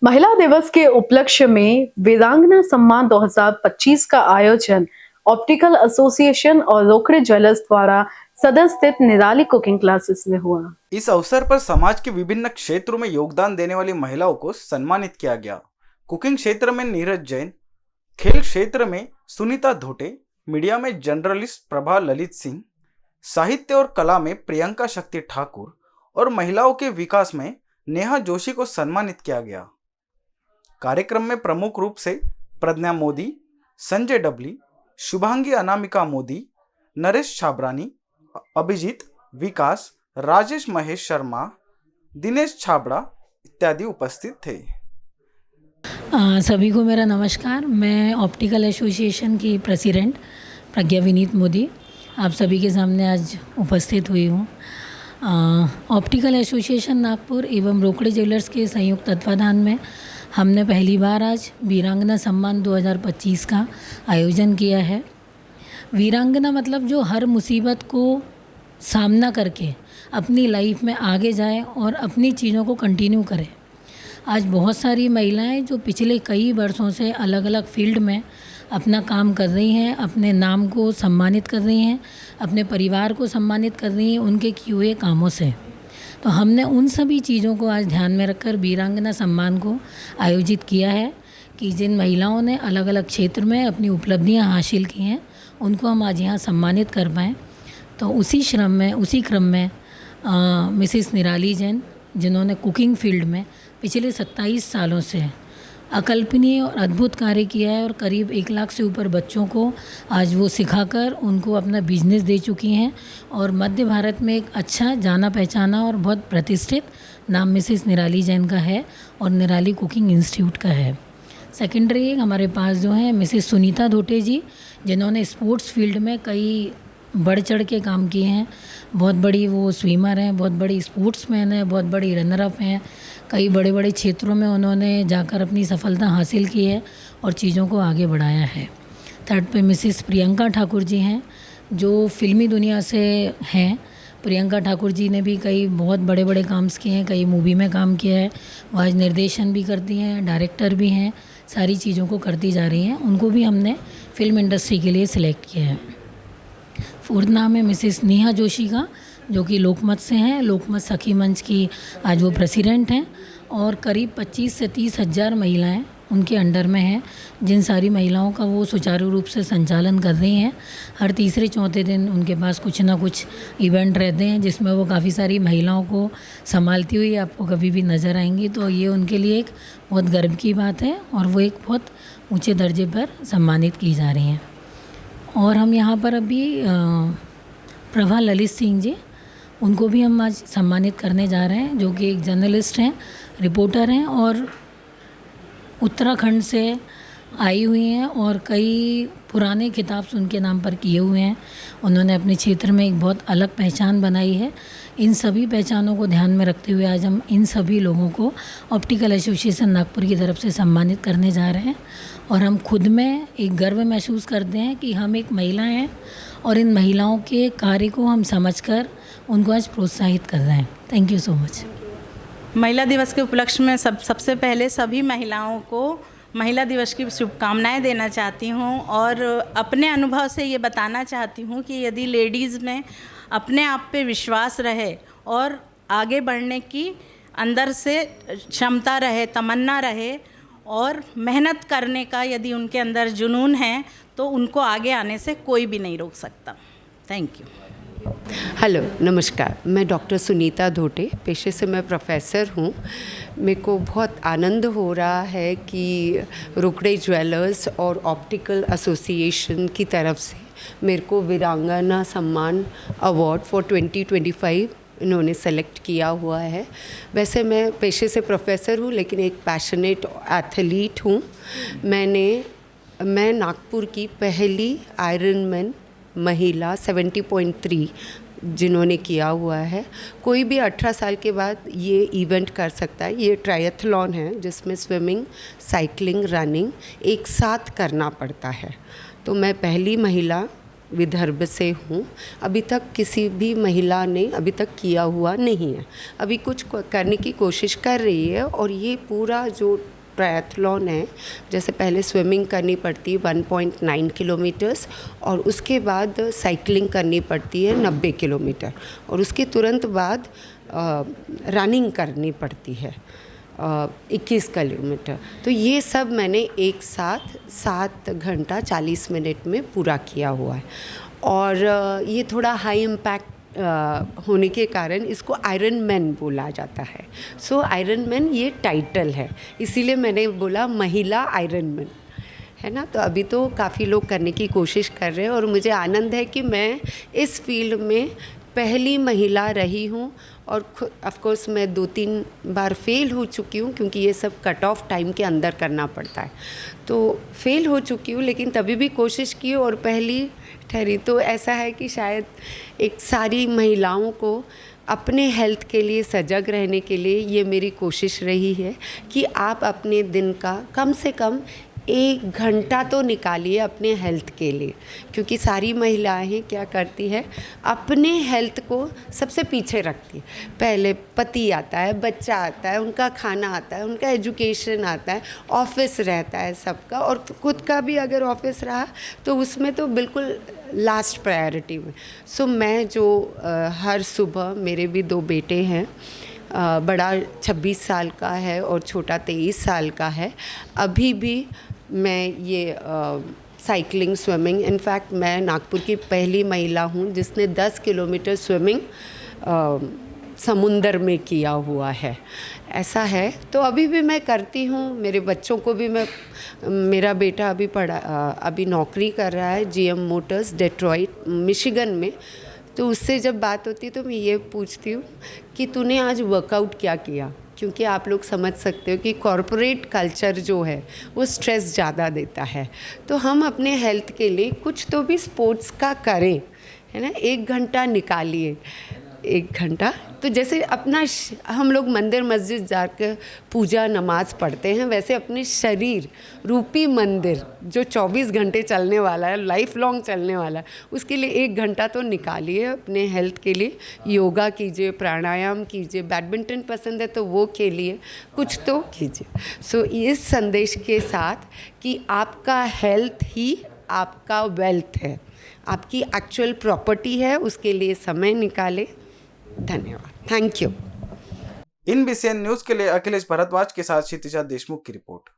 महिला दिवस के उपलक्ष्य में वीरांगना सम्मान 2025 का आयोजन ऑप्टिकल एसोसिएशन और रोकड़े ज्वेलर्स द्वारा सदर स्थित निराली कुकिंग क्लासेस में हुआ। इस अवसर पर समाज के विभिन्न क्षेत्रों में योगदान देने वाली महिलाओं को सम्मानित किया गया। कुकिंग क्षेत्र में नीरज जैन, खेल क्षेत्र में सुनीता धोटे, मीडिया में जर्नलिस्ट प्रभा ललित सिंह, साहित्य और कला में प्रियंका शक्ति ठाकुर और महिलाओं के विकास में नेहा जोशी को सम्मानित किया गया। कार्यक्रम में प्रमुख रूप से प्रज्ञा मोदी, संजय डबली, शुभांगी अनामिका मोदी, नरेश छाबरानी, अभिजीत, विकास, राजेश महेश शर्मा, दिनेश छाबड़ा इत्यादि उपस्थित थे। सभी को मेरा नमस्कार। मैं ऑप्टिकल एसोसिएशन की प्रेसिडेंट प्रज्ञा विनीत मोदी आप सभी के सामने आज उपस्थित हुई हूँ। ऑप्टिकल एसोसिएशन नागपुर एवं रोकड़े ज्वेलर्स के संयुक्त तत्वाधान में हमने पहली बार आज वीरांगना सम्मान 2025 का आयोजन किया है। वीरांगना मतलब जो हर मुसीबत को सामना करके अपनी लाइफ में आगे जाए और अपनी चीज़ों को कंटिन्यू करे। आज बहुत सारी महिलाएं जो पिछले कई वर्षों से अलग अलग फील्ड में अपना काम कर रही हैं, अपने नाम को सम्मानित कर रही हैं, अपने परिवार को सम्मानित कर रही हैं उनके किए हुए कामों से। तो हमने उन सभी चीज़ों को आज ध्यान में रखकर वीरांगना सम्मान को आयोजित किया है कि जिन महिलाओं ने अलग अलग क्षेत्र में अपनी उपलब्धियां हासिल की हैं उनको हम आज यहाँ सम्मानित कर पाएँ। तो उसी क्रम में मिसेस निराली जैन, जिन्होंने कुकिंग फील्ड में पिछले 27 सालों से अकल्पनीय और अद्भुत कार्य किया है और करीब 1 लाख से ऊपर बच्चों को आज वो सिखाकर उनको अपना बिजनेस दे चुकी हैं और मध्य भारत में एक अच्छा जाना पहचाना और बहुत प्रतिष्ठित नाम मिसेस निराली जैन का है और निराली कुकिंग इंस्टीट्यूट का है। सेकेंडरी हमारे पास जो है मिसेस सुनीता धोटे जी, जिन्होंने स्पोर्ट्स फील्ड में कई बढ़ चढ़ के काम किए हैं। बहुत बड़ी वो स्विमर हैं, बहुत बड़ी स्पोर्ट्समैन हैं, बहुत बड़ी रनर अप हैं। कई बड़े बड़े क्षेत्रों में उन्होंने जाकर अपनी सफलता हासिल की है और चीज़ों को आगे बढ़ाया है। थर्ड पे मिसेस प्रियंका ठाकुर जी हैं, जो फिल्मी दुनिया से हैं। प्रियंका ठाकुर जी ने भी कई बहुत बड़े बड़े काम्स किए हैं, कई मूवी में काम किया है। वो आज निर्देशन भी करती हैं, डायरेक्टर भी हैं, सारी चीज़ों को करती जा रही हैं। उनको भी हमने फिल्म इंडस्ट्री के लिए सिलेक्ट किया है। फोर्थ नाम है मिसेस नेहा जोशी का, जो कि लोकमत से हैं। लोकमत सखी मंच की आज वो प्रेसिडेंट हैं और करीब 25 से 30 हज़ार महिलाएं उनके अंडर में हैं, जिन सारी महिलाओं का वो सुचारू रूप से संचालन कर रही हैं। हर तीसरे चौथे दिन उनके पास कुछ ना कुछ इवेंट रहते हैं जिसमें वो काफ़ी सारी महिलाओं को संभालती हुई आपको कभी भी नज़र आएंगी। तो ये उनके लिए एक बहुत गर्व की बात है और वो एक बहुत ऊँचे दर्जे पर सम्मानित की जा रही हैं। और हम यहाँ पर अभी प्रभा ललित सिंह जी, उनको भी हम आज सम्मानित करने जा रहे हैं, जो कि एक जर्नलिस्ट हैं, रिपोर्टर हैं और उत्तराखंड से आई हुई हैं और कई पुराने खिताब उनके नाम पर किए हुए हैं। उन्होंने अपने क्षेत्र में एक बहुत अलग पहचान बनाई है। इन सभी पहचानों को ध्यान में रखते हुए आज हम इन सभी लोगों को ऑप्टिकल एसोसिएशन नागपुर की तरफ से सम्मानित करने जा रहे हैं और हम खुद में एक गर्व महसूस करते हैं कि हम एक महिला हैं और इन महिलाओं के कार्य को हम समझकर उनको आज प्रोत्साहित कर रहे हैं। Thank you so much. महिला दिवस के उपलक्ष्य में सबसे पहले सभी महिलाओं को महिला दिवस की शुभकामनाएं देना चाहती हूं और अपने अनुभव से ये बताना चाहती हूं कि यदि लेडीज़ में अपने आप पे विश्वास रहे और आगे बढ़ने की अंदर से क्षमता रहे, तमन्ना रहे और मेहनत करने का यदि उनके अंदर जुनून है तो उनको आगे आने से कोई भी नहीं रोक सकता। Thank you. हेलो, नमस्कार। मैं डॉक्टर सुनीता धोटे, पेशे से मैं प्रोफेसर हूँ। मेरे को बहुत आनंद हो रहा है कि रोकड़े ज्वेलर्स और ऑप्टिकल एसोसिएशन की तरफ से मेरे को वीरांगना सम्मान अवार्ड फॉर 2025 इन्होंने सेलेक्ट किया हुआ है। वैसे मैं पेशे से प्रोफेसर हूँ लेकिन एक पैशनेट एथलीट हूँ। मैं नागपुर की पहली आयरनमैन महिला 70.3 जिन्होंने किया हुआ है। कोई भी 18 साल के बाद ये इवेंट कर सकता है। ये ट्रायथलॉन है जिसमें स्विमिंग, साइकिलिंग, रनिंग एक साथ करना पड़ता है। तो मैं पहली महिला विदर्भ से हूँ। अभी तक किसी भी महिला ने अभी तक किया हुआ नहीं है। अभी कुछ करने की कोशिश कर रही है और ये पूरा जो ट्रायथलॉन है, जैसे पहले स्विमिंग करनी पड़ती है 1.9 किलोमीटर्स और उसके बाद साइकिलिंग करनी पड़ती है 90 किलोमीटर और उसके तुरंत बाद रनिंग करनी पड़ती है 21 किलोमीटर। तो ये सब मैंने एक साथ 7 घंटा 40 मिनट में पूरा किया हुआ है और ये थोड़ा हाई इम्पैक्ट होने के कारण इसको आयरन मैन बोला जाता है। सो आयरन मैन ये टाइटल है, इसीलिए मैंने बोला महिला आयरन मैन, है ना। तो अभी तो काफ़ी लोग करने की कोशिश कर रहे हैं और मुझे आनंद है कि मैं इस फील्ड में पहली महिला रही हूँ और ऑफ कोर्स मैं 2-3 बार फेल हो चुकी हूँ क्योंकि ये सब कट ऑफ टाइम के अंदर करना पड़ता है। तो फेल हो चुकी हूँ लेकिन तभी भी कोशिश की और पहली ठहरी। तो ऐसा है कि शायद एक सारी महिलाओं को अपने हेल्थ के लिए सजग रहने के लिए ये मेरी कोशिश रही है कि आप अपने दिन का कम से कम 1 घंटा तो निकालिए अपने हेल्थ के लिए, क्योंकि सारी महिलाएं क्या करती है अपने हेल्थ को सबसे पीछे रखती है। पहले पति आता है, बच्चा आता है, उनका खाना आता है, उनका एजुकेशन आता है, ऑफिस रहता है सबका और खुद का भी अगर ऑफिस रहा तो उसमें तो बिल्कुल लास्ट प्रायोरिटी में। सो मैं जो हर सुबह, मेरे भी 2 बेटे हैं, बड़ा 26 साल का है और छोटा 23 साल का है। अभी भी मैं ये साइकिलिंग, स्विमिंग, इनफैक्ट मैं नागपुर की पहली महिला हूँ जिसने 10 किलोमीटर स्विमिंग समुंदर में किया हुआ है। ऐसा है तो अभी भी मैं करती हूँ। मेरे बच्चों को भी मेरा बेटा अभी नौकरी कर रहा है GM मोटर्स डेट्रॉइट मिशिगन में। तो उससे जब बात होती है तो मैं ये पूछती हूँ कि तूने आज वर्कआउट क्या किया, क्योंकि आप लोग समझ सकते हो कि कॉरपोरेट कल्चर जो है वो स्ट्रेस ज़्यादा देता है। तो हम अपने हेल्थ के लिए कुछ तो भी स्पोर्ट्स का करें, है ना। 1 घंटा निकालिए, 1 घंटा। तो जैसे अपना हम लोग मंदिर मस्जिद जाकर पूजा नमाज पढ़ते हैं, वैसे अपने शरीर रूपी मंदिर जो 24 घंटे चलने वाला है, लाइफ लॉन्ग चलने वाला है, उसके लिए 1 घंटा तो निकालिए अपने हेल्थ के लिए। योगा कीजिए, प्राणायाम कीजिए, बैडमिंटन पसंद है तो वो खेलिए, कुछ तो कीजिए। सो इस संदेश के साथ कि आपका हेल्थ ही आपका वेल्थ है, आपकी एक्चुअल प्रॉपर्टी है, उसके लिए समय निकाले। धन्यवाद, thank you. In BCN news के लिए अखिलेश भारद्वाज के साथ क्षितिजा देशमुख की रिपोर्ट।